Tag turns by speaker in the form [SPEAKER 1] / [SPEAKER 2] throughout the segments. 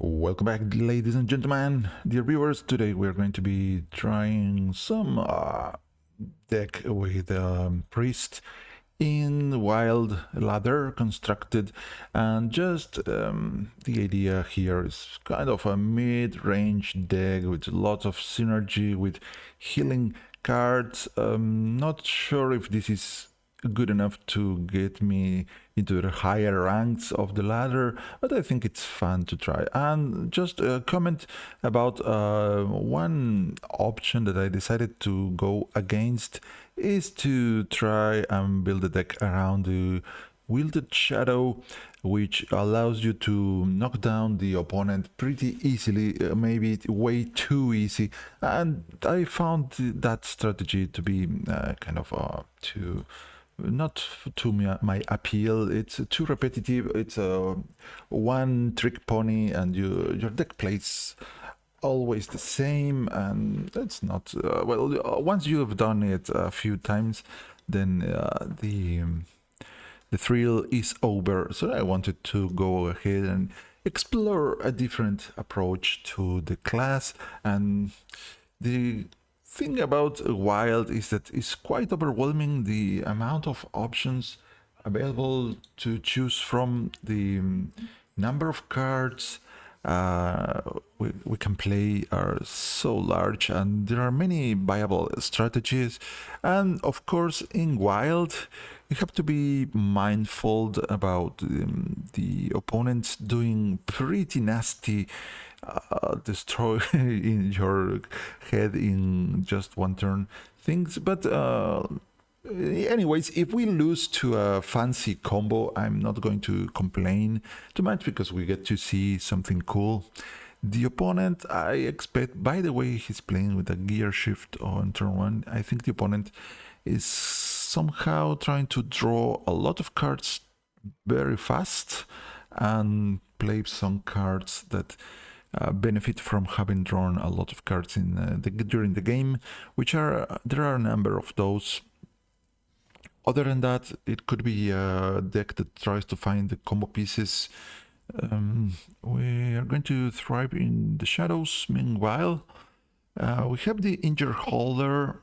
[SPEAKER 1] Welcome back, ladies and gentlemen, dear viewers. Today we're going to be trying some deck with priest in wild ladder constructed, and just the idea here is kind of a mid-range deck with lots of synergy with healing cards. Not sure if this is good enough to get me into the higher ranks of the ladder, but I think it's fun to try. And just a comment about one option that I decided to go against is to try and build a deck around the Wielded Shadow, which allows you to knock down the opponent pretty easily, maybe way too easy. And I found that strategy to be kind of too not to my appeal. It's too repetitive. It's a one trick pony, and your deck plays always the same, and that's not well. Once you have done it a few times, then the thrill is over. So I wanted to go ahead and explore a different approach to the class. And the thing about wild is that it's quite overwhelming, the amount of options available to choose from, the number of cards we can play are so large, and there are many viable strategies. And of course, in wild, you have to be mindful about the opponents doing pretty nasty destroy in your head in just one turn things. But anyways, if we lose to a fancy combo, I'm not going to complain too much because we get to see something cool. The opponent, I expect, by the way, he's playing with a gear shift on turn one. I think the opponent is somehow trying to draw a lot of cards very fast and play some cards that benefit from having drawn a lot of cards in during the game, which are there are a number of those. Other than that, it could be a deck that tries to find the combo pieces. We are going to thrive in the shadows. Meanwhile, we have the injured holder.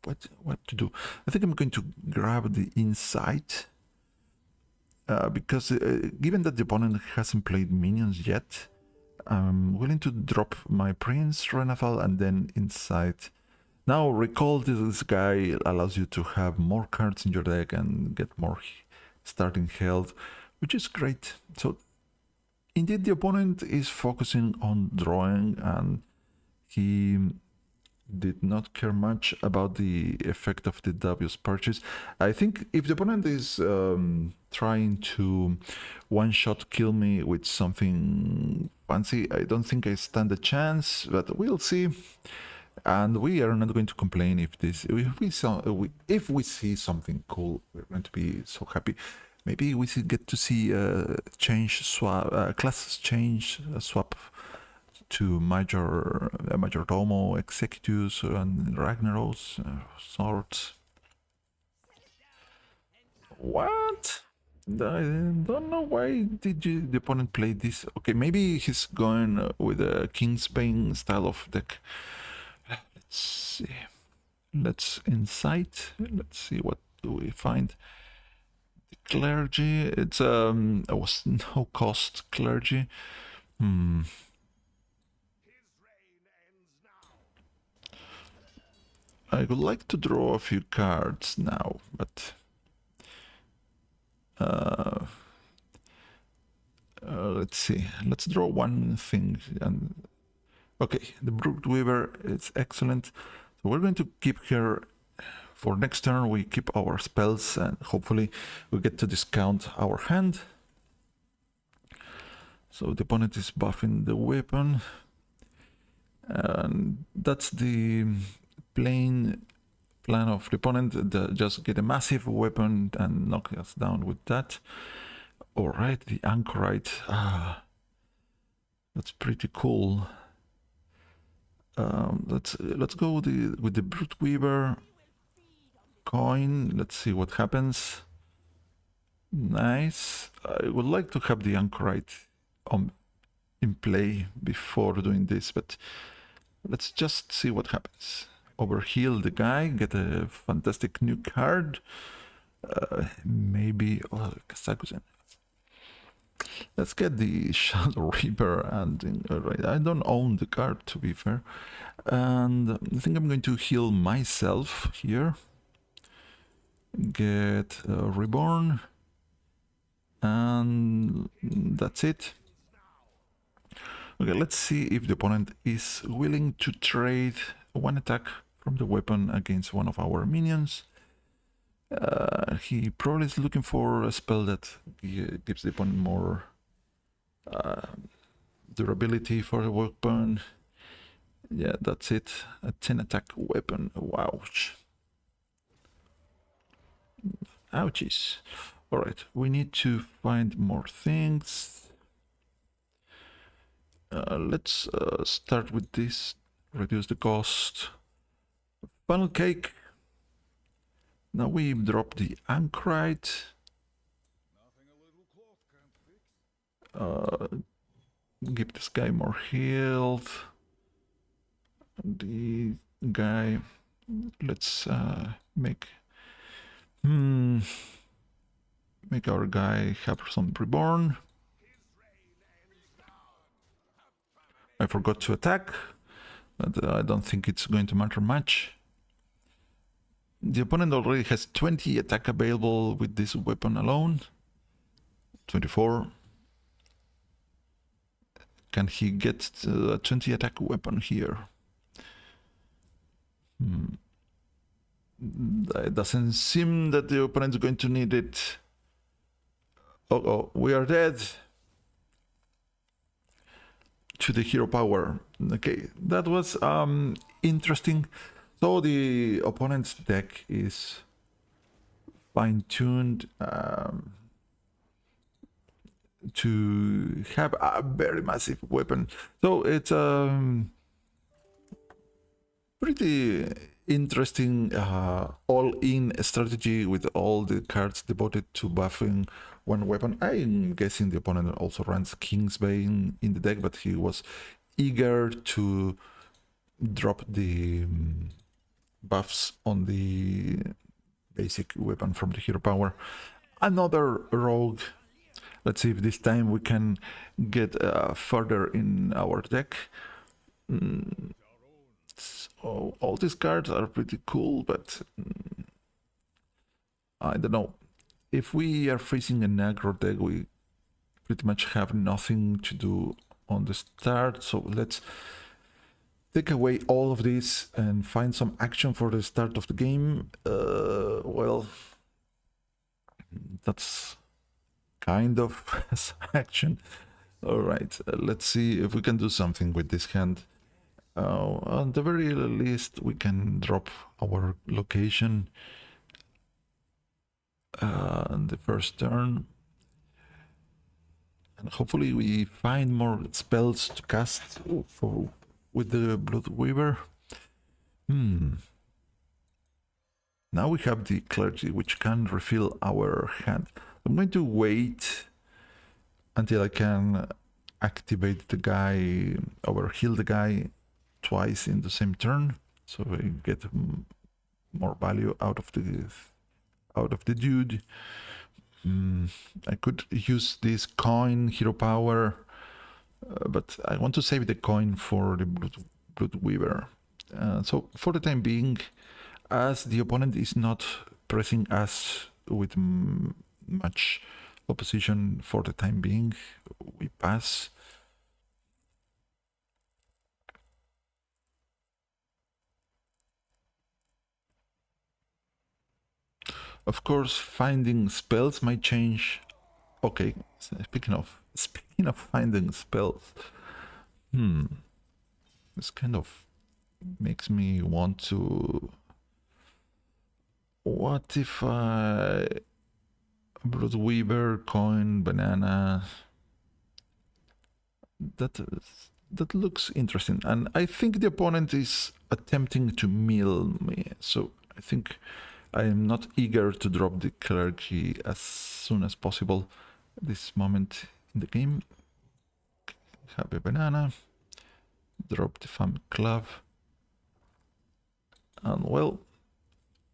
[SPEAKER 1] What to do? I think I'm going to grab the insight because given that the opponent hasn't played minions yet, I'm willing to drop my Prince, Renathal, and then Insight. Now, recall this guy allows you to have more cards in your deck and get more starting health, which is great. So, indeed, the opponent is focusing on drawing, and he did not care much about the effect of the W's purchase. I think if the opponent is trying to one-shot kill me with something fancy, I don't think I stand a chance, but we'll see. And we are not going to complain if we see something cool. We're going to be so happy. Maybe we should get to see a change swap, classes change swap to Majordomo, Executus, and Ragnaros sorts. What? I don't know why did the opponent play this. Okay, maybe he's going with a Kingsbane style of deck. Let's see. Let's insight. Let's see what do we find. The clergy. It's it was no cost clergy. I would like to draw a few cards now, but let's see. Let's draw one thing. And okay, the Broodweaver is excellent. So we're going to keep her for next turn. We keep our spells, and hopefully we get to discount our hand. So the opponent is buffing the weapon, and that's the plain plan of the opponent. Just get a massive weapon and knock us down with that. All right, the Anchorite. That's pretty cool. Let's go with the Broodweaver coin. Let's see what happens. Nice. I would like to have the Anchorite in play before doing this, but let's just see what happens. Overheal the guy, get a fantastic new card. Maybe Kazakuzen. Let's get the Shadow Reaper, and I don't own the card, to be fair. And I think I'm going to heal myself here. Get Reborn. And that's it. Okay, let's see if the opponent is willing to trade one attack from the weapon against one of our minions. He probably is looking for a spell that gives the opponent more durability for the weapon. Yeah, that's it. A 10 attack weapon. Ouch. Ouchies. Alright, we need to find more things. Let's start with this. Reduce the cost. Funnel cake. Now we drop the anchorite. Give this guy more health. The guy. Let's make our guy have some reborn. I forgot to attack, but I don't think it's going to matter much. The opponent already has 20 attack available with this weapon alone. 24. Can he get a 20 attack weapon here? It doesn't seem that the opponent is going to need it. Oh, we are dead. To the hero power. Okay, that was interesting. So the opponent's deck is fine-tuned to have a very massive weapon. So it's pretty interesting all-in strategy with all the cards devoted to buffing one weapon. I'm guessing the opponent also runs Kingsbane in the deck, but he was eager to drop the buffs on the basic weapon from the hero power. Another rogue. Let's see if this time we can get further in our deck. So all these cards are pretty cool, but I don't know. If we are facing an aggro deck, we pretty much have nothing to do on the start. So let's take away all of this and find some action for the start of the game. Well, that's kind of action. All right, let's see if we can do something with this hand. On the very least, we can drop our location on the first turn. And hopefully we find more spells to cast with the Blood Weaver. Now we have the Clergy, which can refill our hand. I'm going to wait until I can activate the guy, or heal the guy twice in the same turn, so I get more value out of the dude. I could use this coin, hero power, but I want to save the coin for the Blood Weaver. So for the time being, as the opponent is not pressing us with much opposition for the time being, we pass. Of course, finding spells might change. Okay, speaking of finding spells, this kind of makes me want to. What if I Blood Weaver, coin, banana? That looks interesting, and I think the opponent is attempting to mill me. So I think I am not eager to drop the Clergy as soon as possible at this moment in the game. Have a banana. Drop the fam club. And well,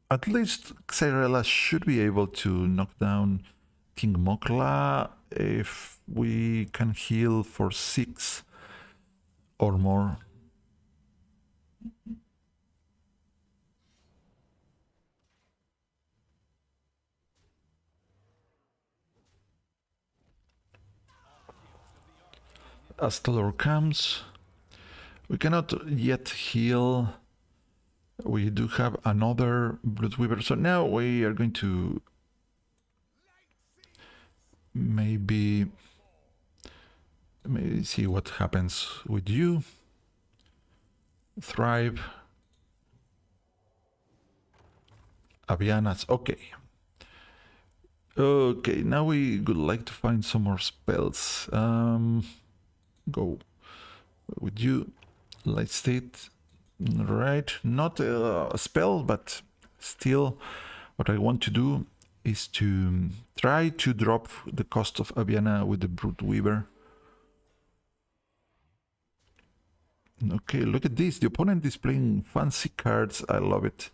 [SPEAKER 1] at least Xyrella should be able to knock down King Mokla if we can heal for 6 or more. As Talor comes, we cannot yet heal. We do have another Bloodweaver, so now we are going to maybe see what happens with you. Thrive. Avianas, okay. Okay, now we would like to find some more spells. Go with you. Light State. Right, not a spell, but still what I want to do is to try to drop the cost of Aviana with the Brute Weaver. Okay, look at this. The opponent is playing fancy cards. I love it.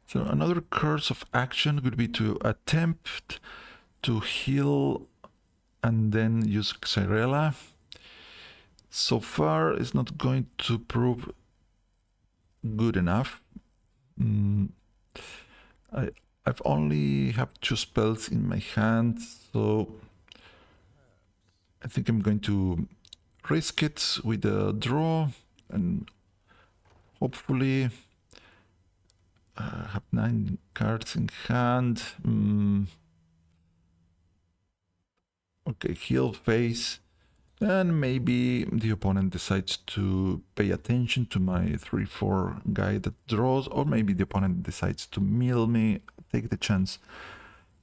[SPEAKER 1] So another course of action would be to attempt to heal and then use Xyrella. So far, it's not going to prove good enough. I've only have 2 spells in my hand, so I think I'm going to risk it with a draw and hopefully have 9 cards in hand. Okay, heal phase. And maybe the opponent decides to pay attention to my 3-4 guy that draws, or maybe the opponent decides to mill me, take the chance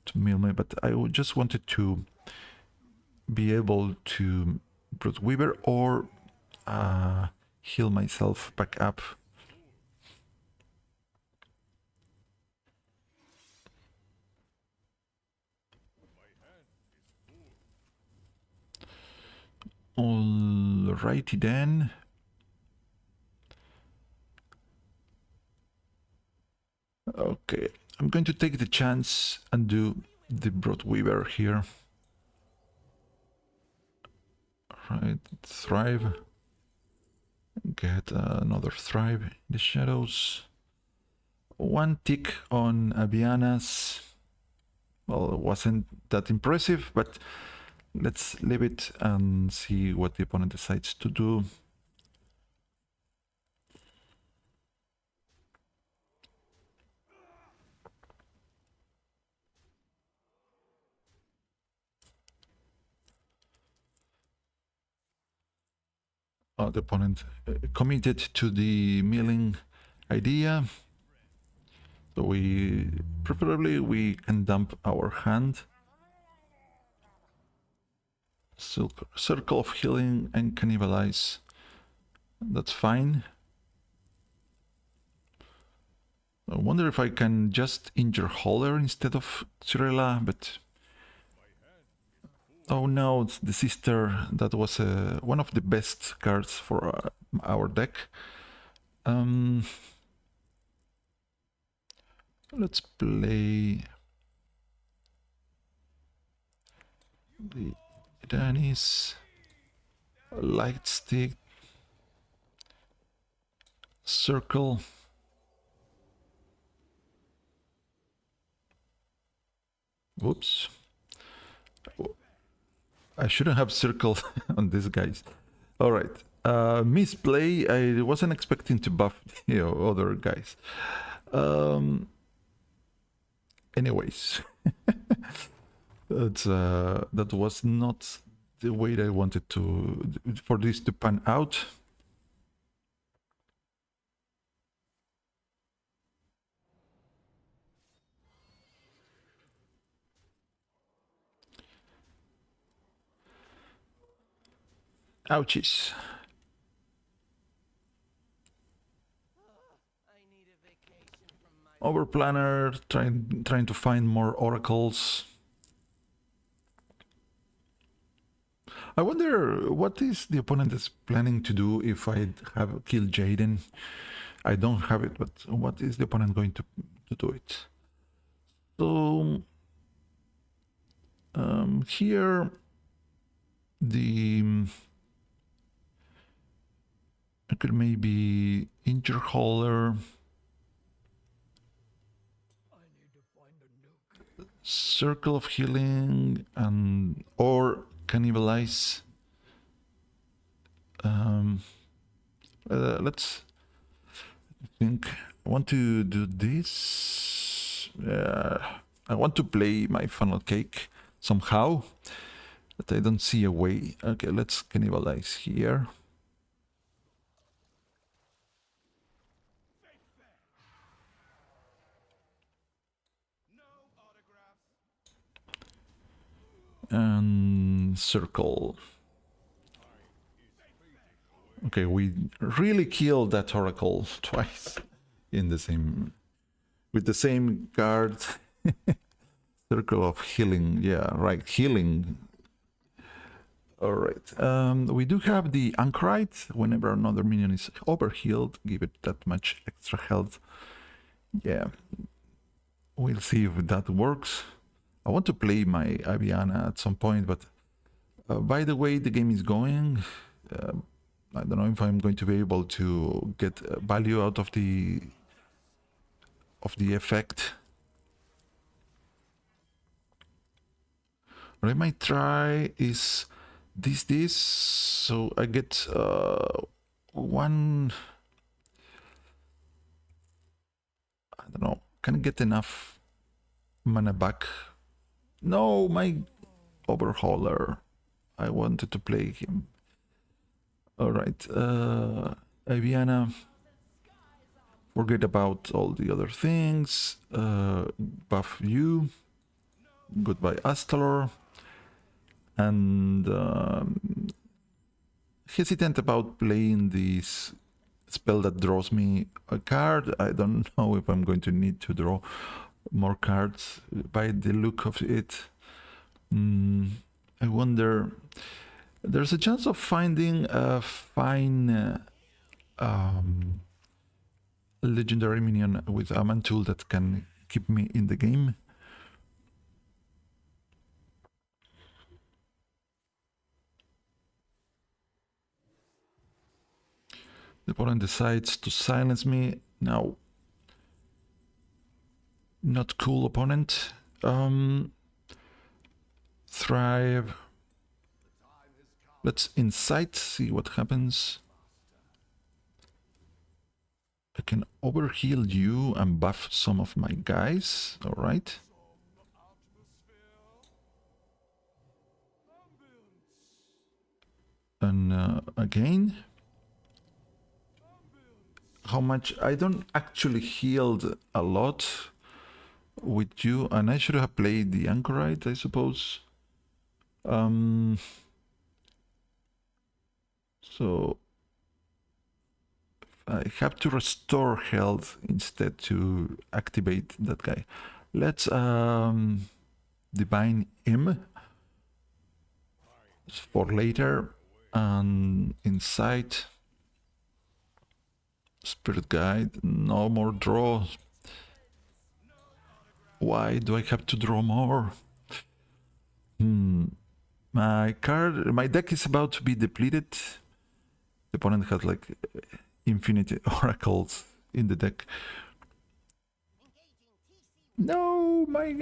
[SPEAKER 1] to mill me, but I just wanted to be able to Brute Weaver or heal myself back up. Alrighty then. Okay, I'm going to take the chance and do the Brute Weaver here. Right, Thrive. Get another Thrive in the shadows. 1 tick on Avianas. Well, it wasn't that impressive, but let's leave it and see what the opponent decides to do. The opponent committed to the milling idea. So preferably we can dump our hand. Circle of healing and cannibalize. That's fine. I wonder if I can just injure Holler instead of Xyrella, but oh no, it's the sister. That was one of the best cards for our deck. Let's play the Danis, Light Stick, Circle. Whoops. I shouldn't have Circle on these guys. Alright. Misplay. I wasn't expecting to buff other guys. Anyways. That was not the way that I wanted for this to pan out. Ouchies. Overplanner, trying to find more oracles. I wonder what is the opponent is planning to do if I have killed Jaden. I don't have it, but what is the opponent going to do it? So here I could maybe injure Hauler, Circle of Healing, and or Cannibalize. Let's think. I want to do this. I want to play my funnel cake somehow, but I don't see a way. Okay, let's Cannibalize here. And circle. Okay, we really killed that oracle twice in the same with the same card. Circle of healing, yeah, right, healing. All right, we do have the Anchorite. Whenever another minion is overhealed, give it that much extra health. Yeah, we'll see if that works. I want to play my Aviana at some point, but by the way the game is going, I don't know if I'm going to be able to get value out of the effect. What I might try is this, so I get one. I don't know. Can I get enough mana back? No, my Overhauler. I wanted to play him. All right, Aviana. Forget about all the other things. Buff you. Goodbye, Astalor. And hesitant about playing this spell that draws me a card. I don't know if I'm going to need to draw more cards by the look of it. I wonder. There's a chance of finding a fine legendary minion with a mantle that can keep me in the game. The opponent decides to silence me. Now, not cool opponent. Thrive. Let's incite, see what happens. I can overheal you and buff some of my guys. All right. And again. How much? I don't actually healed a lot with you, and I should have played the Anchorite, I suppose. So I have to restore health instead to activate that guy. Let's divine him for later, and insight. Spirit guide, no more draw. Why do I have to draw more? My deck is about to be depleted. The opponent has like infinite oracles in the deck. No, my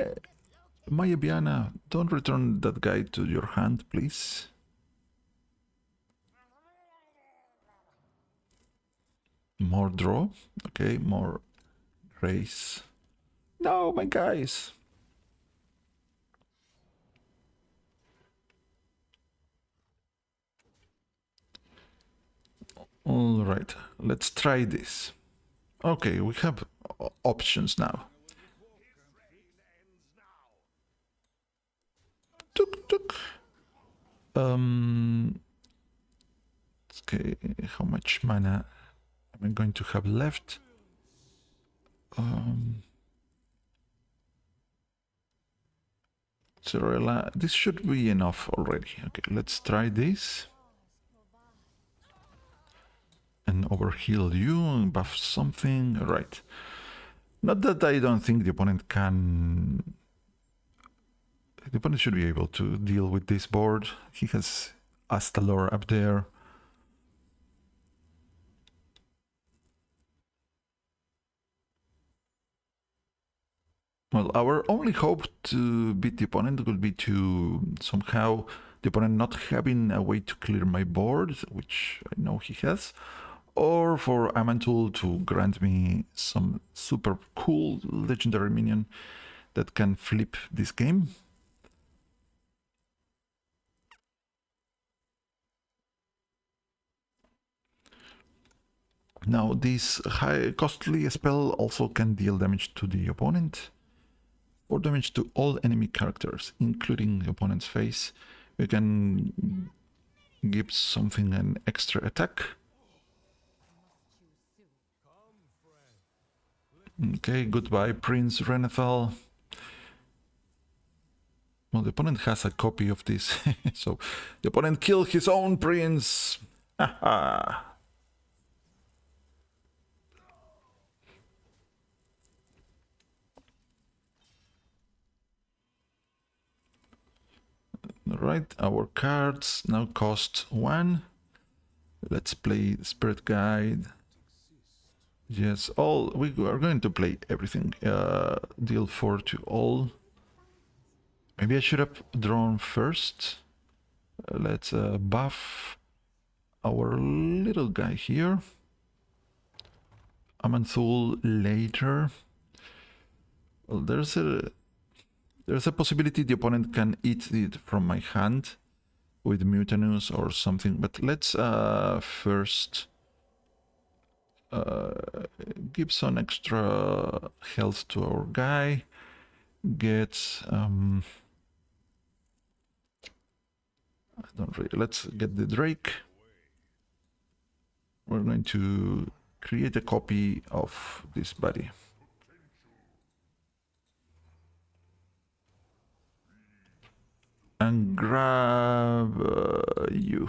[SPEAKER 1] Abiana, don't return that guy to your hand, please. More draw. Okay, more race. No, my guys. All right, let's try this. Okay, we have options now. Tuk tuk. Okay, how much mana am I going to have left? Mozzarella. This should be enough already. Okay, let's try this. And overheal you and buff something. Right. Not that I don't think the opponent can... The opponent should be able to deal with this board. He has Astalor up there. Well, our only hope to beat the opponent will be to somehow the opponent not having a way to clear my board, which I know he has, or for Amantul to grant me some super cool legendary minion that can flip this game. Now, this high costly spell also can deal damage to the opponent, or damage to all enemy characters, including the opponent's face. We can give something an extra attack. Okay, goodbye, Prince Renethal. Well, the opponent has a copy of this, so the opponent killed his own prince. Haha. Alright, our cards now cost 1. Let's play Spirit Guide. Yes, all we are going to play everything. Deal 4 to all. Maybe I should have drawn first. Let's buff our little guy here. Amanthul later. Well, there's a possibility the opponent can eat it from my hand with Mutanus or something, but let's first give some extra health to our guy. Get I don't really. Let's get the Drake. We're going to create a copy of this buddy. And grab you.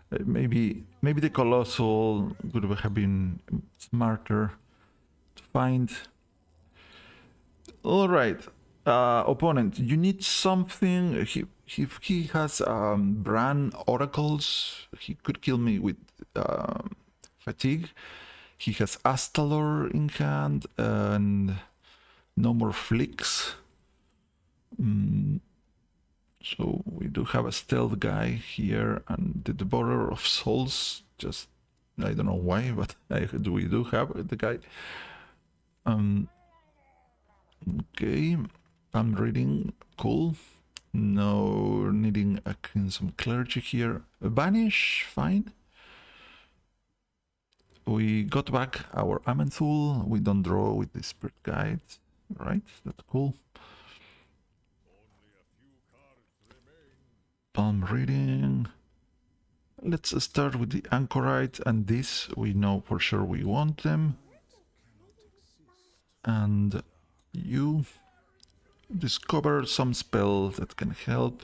[SPEAKER 1] Maybe the Colossal would have been smarter to find. All right, opponent, you need something. He has Bran oracles. He could kill me with fatigue. He has Astalor in hand and no more flicks. So we do have a stealth guy here and the Devourer of Souls. Just, I don't know why, but we do have the guy. Okay, I'm reading, cool. No needing a Crimson Clergy here. Banish, fine. We got back our Amanthul. We don't draw with the Spirit Guide. Right, that's cool. Palm reading. Let's start with the Anchorite and this. We know for sure we want them. And you discover some spell that can help.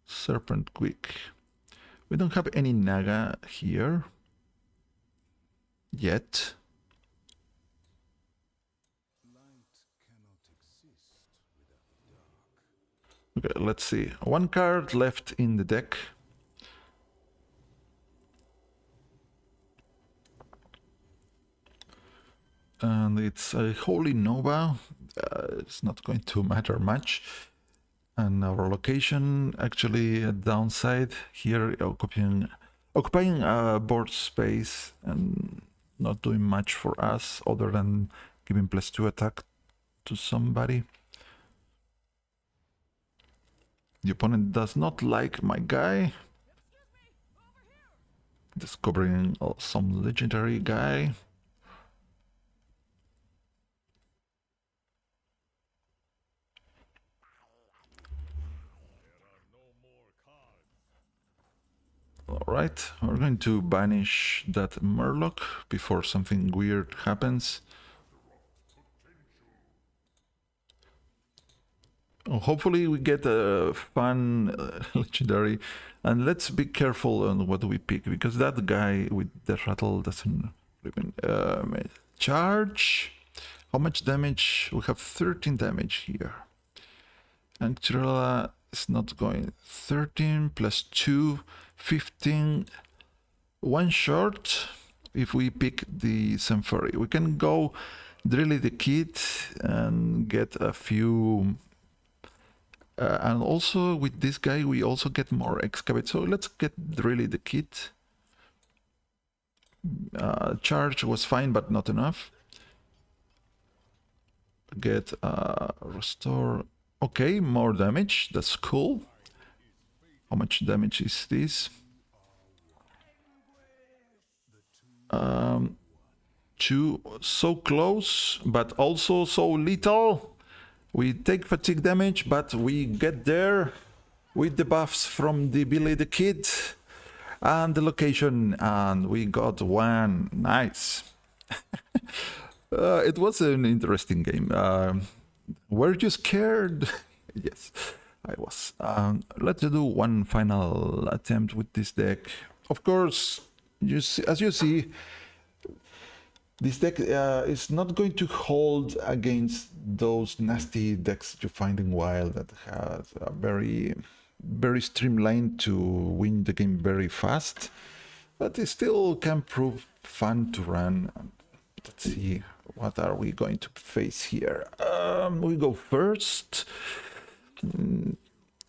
[SPEAKER 1] Serpent Quick. We don't have any Naga here yet. Okay, let's see. One card left in the deck. And it's a Holy Nova. It's not going to matter much. And our location, actually a downside here, occupying board space and not doing much for us other than giving +2 attack to somebody. The opponent does not like my guy. Discovering some legendary guy. Alright, we're going to banish that Murloc before something weird happens. Hopefully we get a fun legendary, and let's be careful on what we pick, because that guy with the rattle doesn't even charge. How much damage? We have 13 damage here. And Tirella is not going. 13 plus 2, 15. One short if we pick the Symphony. We can go Drilly the Kid and get a few. And also with this guy, we also get more Excavate. So let's get Drilly the Kid. Charge was fine, but not enough. Get Restore. Okay, more damage. That's cool. How much damage is this? 2, so close, but also so little. We take fatigue damage, but we get there with the buffs from the Billy the Kid and the location, and we got one. Nice. It was an interesting game. Were you scared? Yes, I was. Let's do one final attempt with this deck. Of course, as you see, this deck is not going to hold against those nasty decks you find in Wild that has a very streamlined to win the game very fast, but it still can prove fun to run. Let's see, what are we going to face here? We go first.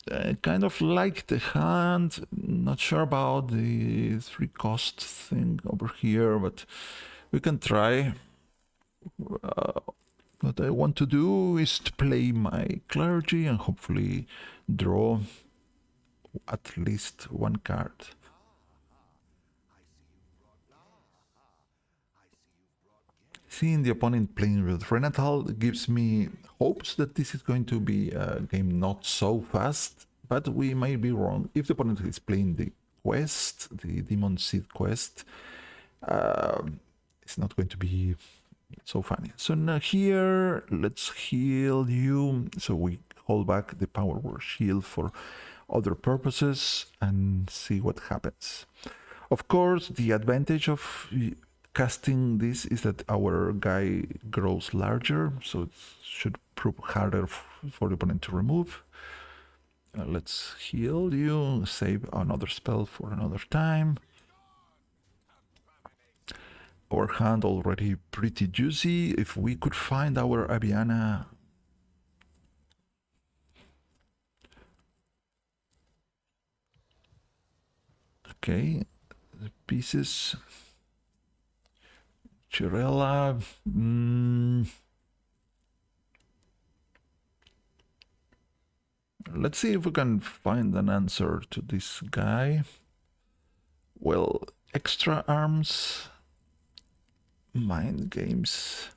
[SPEAKER 1] I kind of like the hand, not sure about the 3 cost thing over here, but we can try. What I want to do is to play my Clergy and hopefully draw at least one card. Seeing the opponent playing with Renatal gives me hopes that this is going to be a game not so fast, but we may be wrong. If the opponent is playing the quest, the Demon Seed quest, it's not going to be so funny. So now here, let's heal you. So we hold back the Power Word Shield for other purposes and see what happens. Of course, the advantage of casting this is that our guy grows larger, so it should prove harder for the opponent to remove. Let's heal you, save another spell for another time. Our hand already pretty juicy. If we could find our Aviana. Okay, the pieces. Chirella. Let's see if we can find an answer to this guy. Well, extra arms. Mind games.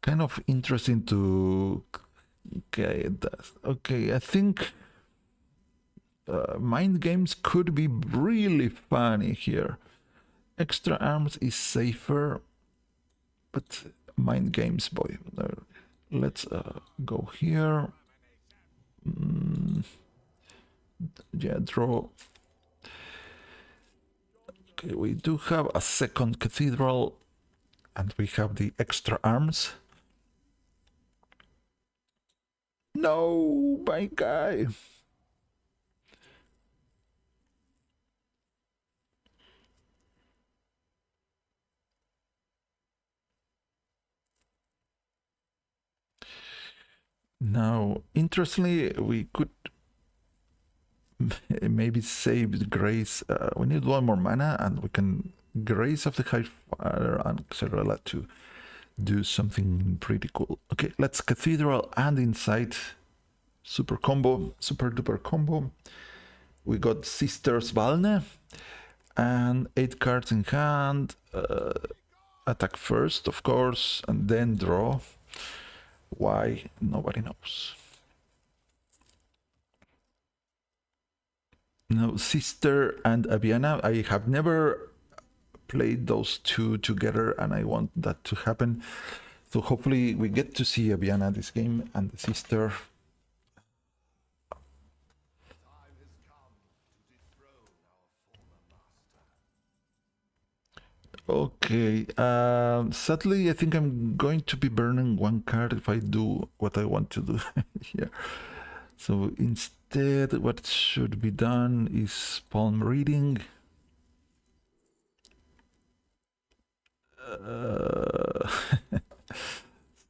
[SPEAKER 1] Kind of interesting to. Okay, I think mind games could be really funny here. Extra arms is safer, but mind games, boy. Let's go here. Yeah, draw. Okay, we do have a second cathedral, and we have the extra arms. No, my guy. Now, interestingly, we could maybe save the Grace. We need one more mana, and we can Grace of the High Fire and Xerella to do something pretty cool. Okay, let's Cathedral and Insight. Super combo, super duper combo. We got Sisters Valne and 8 cards in hand. Attack first, of course, and then draw. Why? Nobody knows. Now, Sister and Aviana, I have never played those two together, and I want that to happen. So hopefully we get to see Aviana this game and the sister. Okay, sadly I think I'm going to be burning one card if I do what I want to do here. So instead what should be done is palm reading.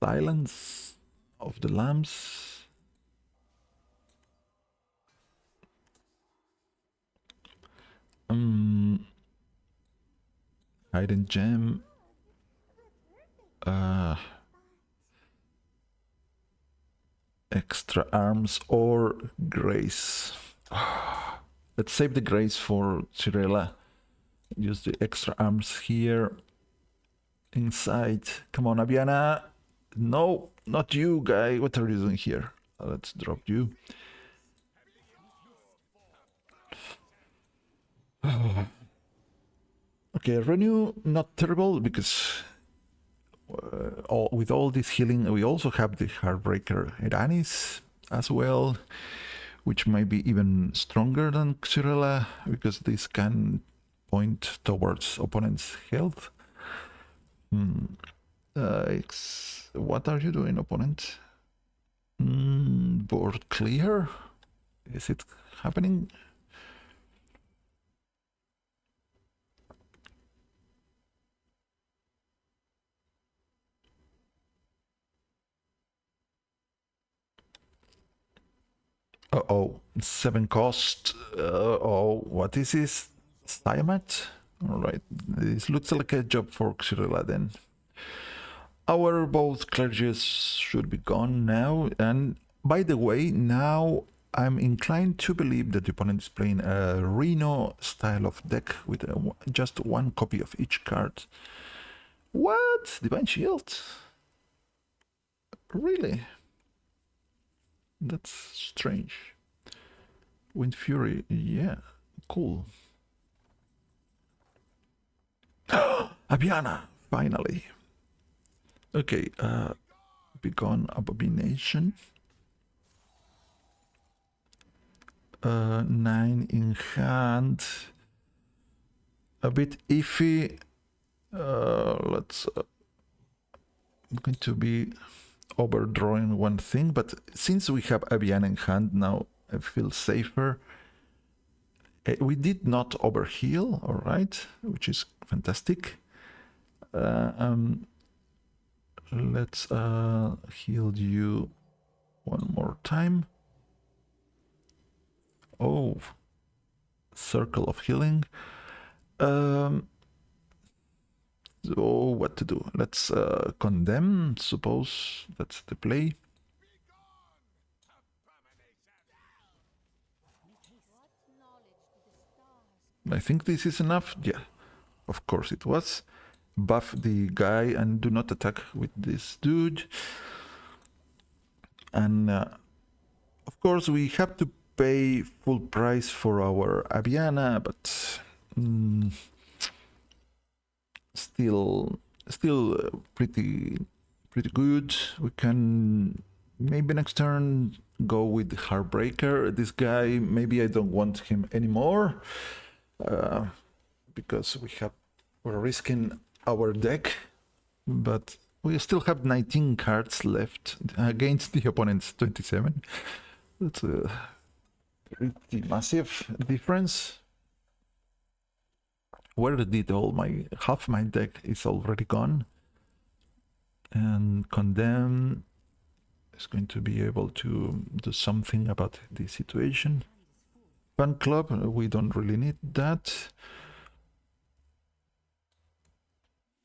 [SPEAKER 1] Silence of the Lambs. Hidden Gem. Extra arms or grace. Let's save the grace for Cirella. Use the extra arms here. Inside. Come on, Aviana. No, not you, guy. What are you doing here? Let's drop you. Okay, renew, not terrible because with all this healing, we also have the Heartbreaker Eranis as well, which might be even stronger than Xyrella because this can point towards opponent's health. What are you doing, opponent? Board clear? Is it happening? Uh-oh, 7 cost. Oh, what is this? Tiamat? Alright, this looks like a job for Xyrella then. Our both clergies should be gone now, and by the way, now I'm inclined to believe that the opponent is playing a Reno style of deck with just one copy of each card. What? Divine Shield? Really? That's strange. Wind Fury, yeah, cool. Aviana, finally. Okay, Begone Abomination. 9 in hand. A bit iffy. Let's. I'm going to be overdrawing one thing, but since we have Aviana in hand now, I feel safer. We did not overheal, all right, which is fantastic. Let's heal you one more time. Oh, circle of healing. So what to do? Let's condemn. Suppose that's the play. I think this is enough. Yeah, of course it was. Buff the guy and do not attack with this dude. And of course we have to pay full price for our Aviana, but still pretty good. We can maybe next turn go with Heartbreaker. This guy, maybe I don't want him anymore because we're risking our deck, but we still have 19 cards left against the opponent's 27. That's a pretty massive difference. Where did half my deck is already gone? And Condemn is going to be able to do something about the situation. Fan Club, we don't really need that.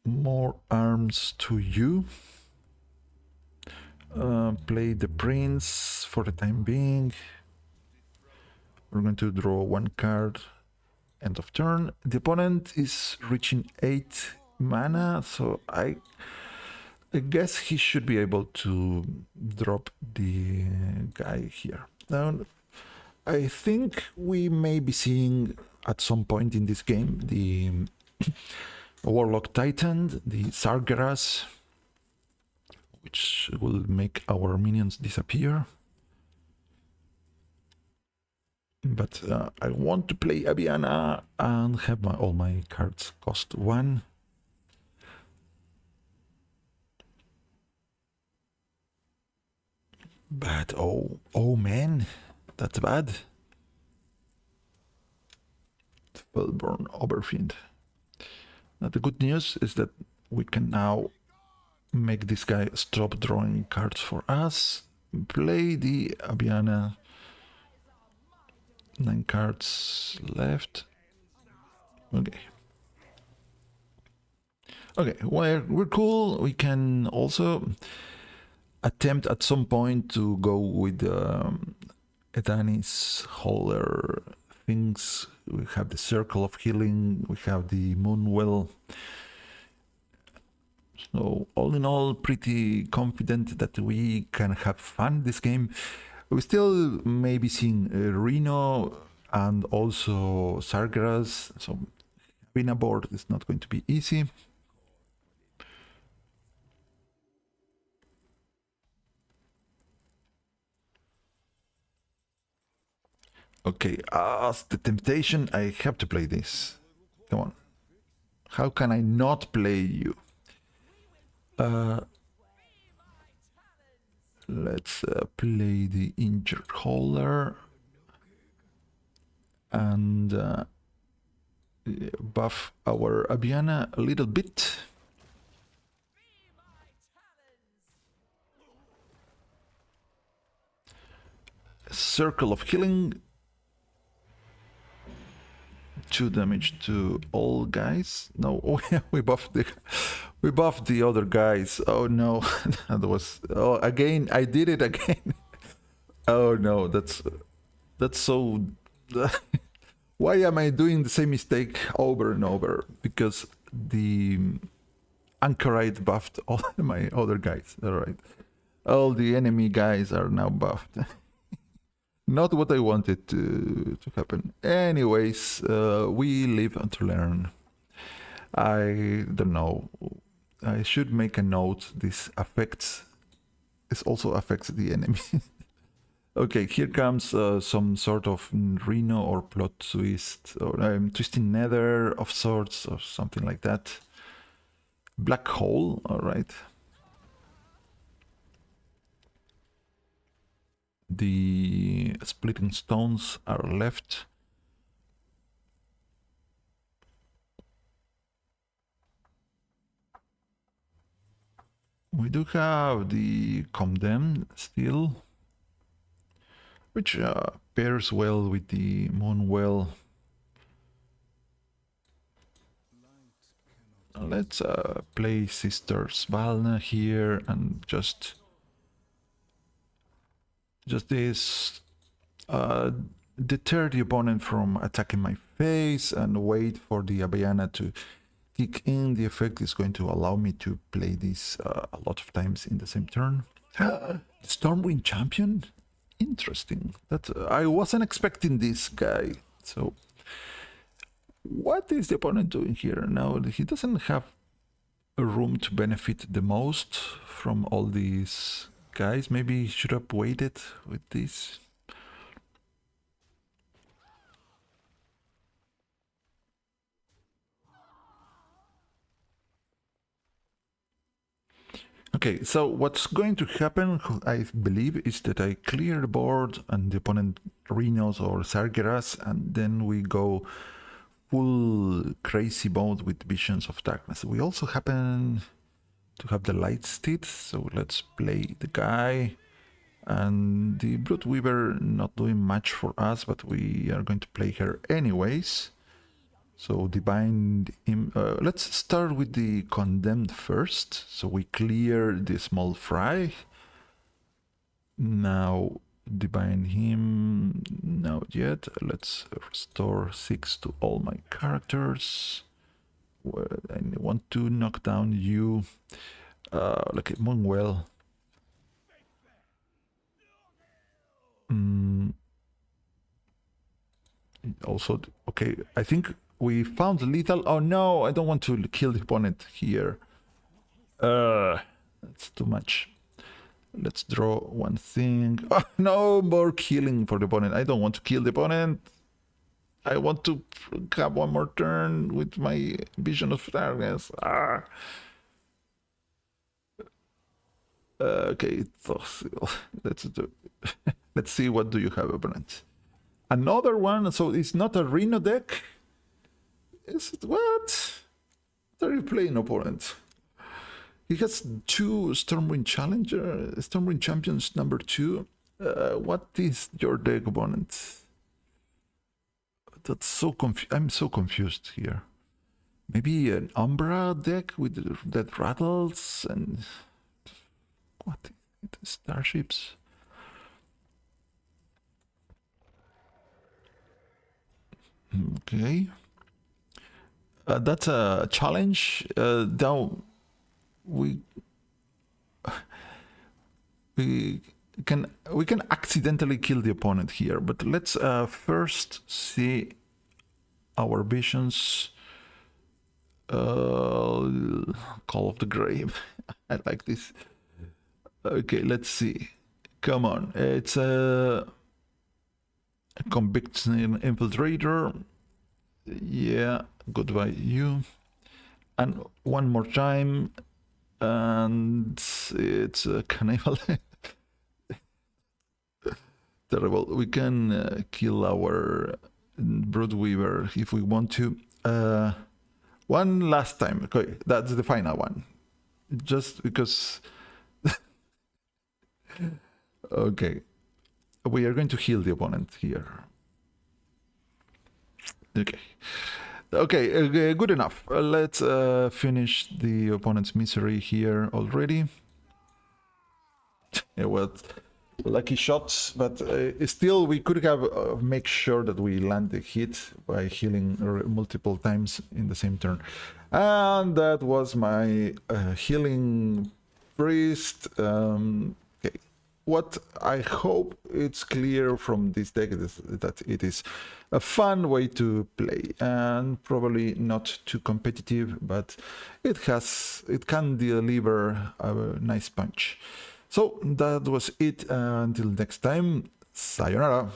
[SPEAKER 1] More arms to you. Play the Prince for the time being. We're going to draw one card. End of turn. The opponent is reaching 8 mana, so I guess he should be able to drop the guy here. Now, I think we may be seeing at some point in this game the Warlock Titan, the Sargeras. which will make our minions disappear. But I want to play Aviana and have all my cards cost 1. But oh man, that's bad. Spellborn Oberfiend. Now the good news is that we can now make this guy stop drawing cards for us. Play the Aviana. 9 cards left. Okay. Okay, we're cool. We can also attempt at some point to go with Edanis Holler things. We have the Circle of Healing. We have the Moonwell. So all in all, pretty confident that we can have fun this game. We still may be seeing Reno and also Sargeras, so being a board is not going to be easy. Okay, as the temptation, I have to play this. Come on. How can I not play you? Let's play the Injured Hauler and buff our Aviana a little bit. Circle of Healing. 2 damage to all guys. No, oh yeah, we buffed the other guys. Oh no, that was again. I did it again. Oh no, that's so. Why am I doing the same mistake over and over? Because the Anchorite buffed all my other guys. All right, all the enemy guys are now buffed. Not what I wanted to happen. Anyways, we live to learn. I don't know. I should make a note. This also affects the enemy. Okay, here comes some sort of Reno or plot twist, or twisting nether of sorts, or something like that. Black hole, all right. The splitting stones are left. We do have the Condemned still, which pairs well with the Moonwell. Let's play Sister Svalna here and just this deter the opponent from attacking my face and wait for the Aviana to kick in. The effect is going to allow me to play this a lot of times in the same turn. Stormwind Champion? Interesting. That I wasn't expecting this guy. So what is the opponent doing here? Now he doesn't have a room to benefit the most from all these guys. Maybe he should have waited with this. Okay, so what's going to happen, I believe, is that I clear the board and the opponent Rhinos or Sargeras, and then we go full crazy mode with Visions of Darkness. We also happen to have the Light Steed, so let's play the guy. And the Blood Weaver not doing much for us, but we are going to play her anyways. So Divine him. Let's start with the Condemned first. So we clear the small fry. Now Divine him. Not yet. Let's restore 6 to all my characters. I want to knock down you. Like Moonwell. Also, okay, I think we found lethal. Oh no, I don't want to kill the opponent here. That's too much. Let's draw one thing. Oh, no more killing for the opponent. I don't want to kill the opponent. I want to have one more turn with my vision of darkness. Okay, let's do. Let's see what do you have, opponent. Another one. So it's not a Rhino deck. Is it what? What are you playing, opponent? He has 2 Stormwind Challenger, Stormwind Champions number 2. What is your deck, opponent? That's so I'm so confused here. Maybe an Umbra deck with that rattles and what? Starships. Okay. That's a challenge. Now we can accidentally kill the opponent here, but let's first see our visions. Call of the Grave. I like this. Okay, let's see. Come on, it's a conviction infiltrator. Yeah, goodbye you. And one more time, and it's a cannibal. Terrible. We can kill our Broodweaver if we want to. One last time. Okay, that's the final one. Just because. Okay. We are going to heal the opponent here. Okay. Okay, good enough. Let's finish the opponent's misery here already. It was lucky shots, but still we could have make sure that we land the hit by healing multiple times in the same turn. And that was my healing priest. Okay. What I hope it's clear from this deck is that it is a fun way to play and probably not too competitive, but it can deliver a nice punch. So that was it. Until next time, sayonara.